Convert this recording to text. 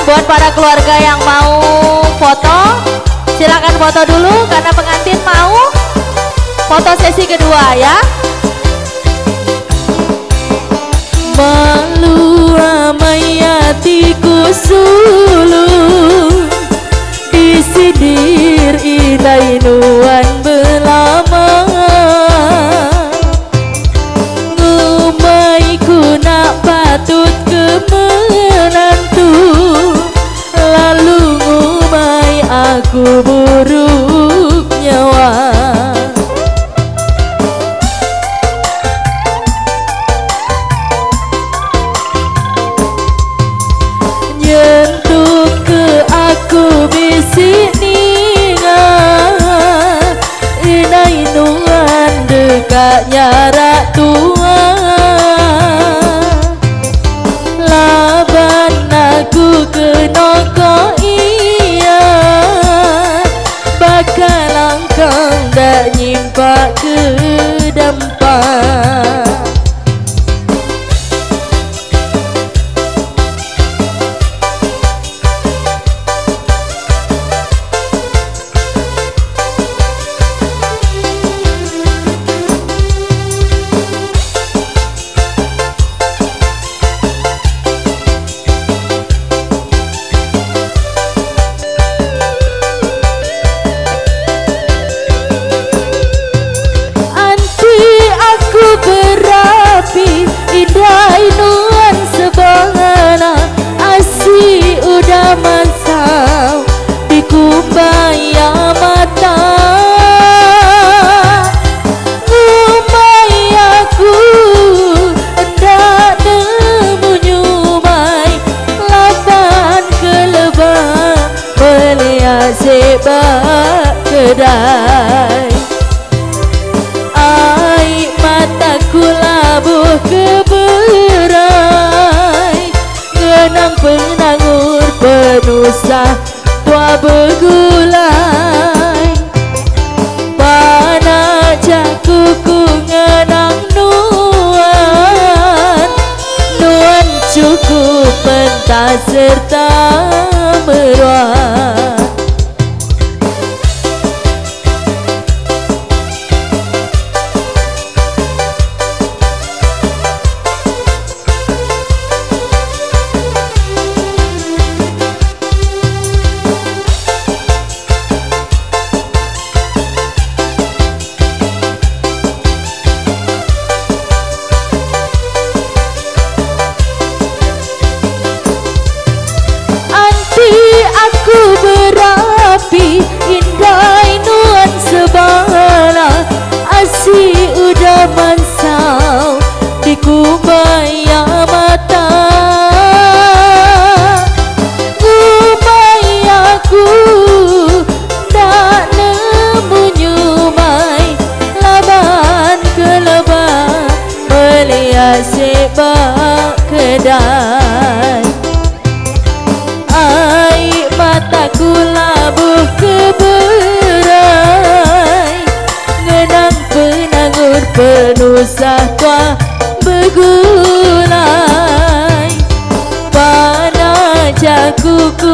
Buat para keluarga yang mau foto, silakan foto dulu karena pengantin mau foto sesi kedua ya. Malu amayatiku sulu disidir irainuan belama ngumaiku nak patut kemenantu lalu ngumai aku buruk nyawa. Nyentuh ke aku bisik ningan inainuan dekatnya rak tua laban aku kenoko iya bakal langkang dak nyimpak ke dampak. Indainuan sebangana asi udah mansau dikumbaya mata ngumai aku hendak nemu nyumai lapan kelebah melihat sebab kedai ai mataku labuh keberai ngenang penangur penusah tua begulai panak jakuku ngenang nuan cukup pentas serta meruan. Aku berapi indainuan sebala asi udah mansau dikumbaya mata ngumai aku tak nemu nyumai laban kelebah melihat sebab kedai mataku labuh keberai ngenang penangur penusah tua begulai panak jakuku